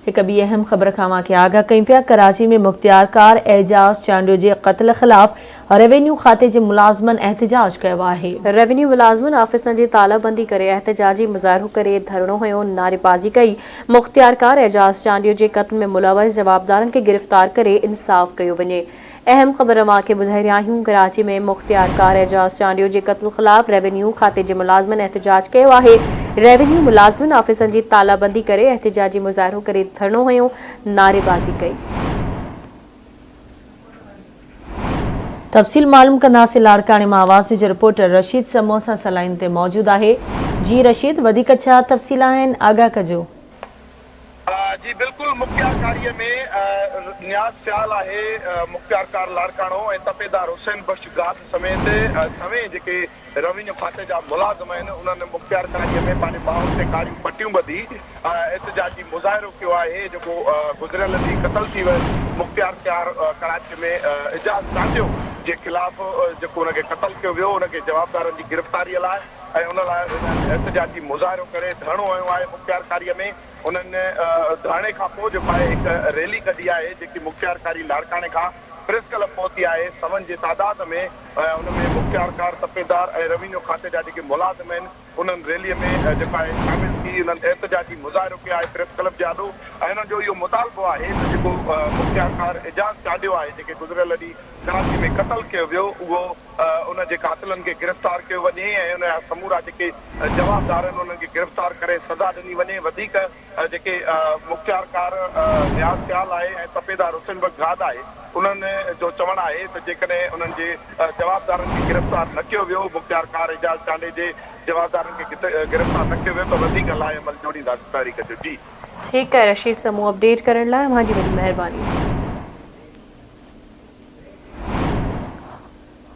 एक ॿी अहम ख़बर खां के आगाह कयूं पिया। कराची में मुख्तियार कार एजाज़ चांडियो जे क़त्ल ख़िलाफ़ रेवेन्यू खाते जे मुलाज़िमनि एहतजाज कयो आहे। रेवेन्यू मुलाज़िमनि ऑफिसनि जी तालाबंदी करे एहतजाजी मुज़ाहिरो करे धरणो हुयो, नारेबाज़ी कई। मुख्तियार कार एजाज़ चांडियो जे क़त्ल में मुलविस जवाबदारनि खे गिरफ़्तार करे इंसाफ़ कयो वञे। अहम ख़बर मां के ॿुधाए रहिया आहियूं। कराची में मुख्तियार कार एजाज़ चांडियो जे क़त्ल ख़िलाफ़ रेवेन्यू खाते जे मुलाज़िमनि एहतजाज कयो आहे। रेवेन्यू मुलाज़िमनि ऑफिसनि जी तालाबंदी करे एहतजाजी मुज़ाहिरो करे धरणो हुयो, नारेबाज़ी कई। तफ़सील मालूम कंदासीं लाड़काने मां आवाज़ जो रिपोर्टर रशीद समो सां सलाइन ते मौजूद आहे। जी रशीद, वधीक छा तफ़सील आहिनि, आगाह कजो। जी बिल्कुल, मुख्तियार कारीअ में नियाज़ फ़ियाल आहे मुख्तियार कार लाड़काणो ऐं तपेदार हुसैन बख्श गाद समेत सवें जेके रेवेन्यू खाते जा मुलाज़िम आहिनि उन्हनि मुख्तियार कारीअ में पंहिंजे माण्हुनि ते कारियूं पटियूं ॿधी एहतजाजी मुज़ाहिरो कयो आहे। जेको गुज़िरियल ॾींहुं क़त्ल थी वियो मुख्तियार कार कराची में एजाज़ चांडियो जे ख़िलाफ़ जेको हुनखे क़त्ल कयो वियो उनखे जवाबदारनि जी गिरफ़्तारीअ लाइ ऐं उन लाइ एहतजाजी मुज़ाहिरो करे धरणो हयो आहे। मुख्तियार कारीअ में उन्हनि धरणे खां पोइ जेको आहे हिकु रैली कढी आहे जेकी मुख्तियार कारी लाड़काने खां प्रेस क्लब पहुती आहे। सवनि जी तादाद में उनमें मुख्तियार कार तपेदार ऐं रेवेन्यू खाते जा जेके मुलाज़िम आहिनि उन्हनि रैलीअ में जेका आहे शामिल थी उन्हनि एहतजाजी मुज़ाहिरो कयो आहे प्रेस क्लब जे आॾो। ऐं उन्हनि जो इहो मुतालबो आहे त जेको मुख्तियार कार एजाज़ चांडियो आहे जेके गुज़िरियल ॾींहुं कराची में क़त्ल कयो वियो उहो उन जे कातिलनि खे गिरफ़्तार कयो वञे ऐं उनजा समूरा जेके जवाबदार आहिनि उन्हनि खे गिरफ़्तार करे सज़ा ॾिनी वञे। वधीक जेके मुख्तियार कार नियाज़ फ़ियाल आहे ऐं तपेदार हुसैन बख्श गाद आहे उन्हनि जो चवणु आहे त जेकॾहिं उन्हनि जे जवाबदारनि खे गिरफ़्तार न कयो वियो मुख्तियार कार एजाज़ चांडियो जे जवाबदारनि खे गिरफ़्तार न कयो वियो त वधीक लाइ अमल जोड़ींदासीं तारीख़ जो। जी ठीकु आहे रशीद समूह अपडेट करण लाइ, मुंहिंजी वॾी महिरबानी।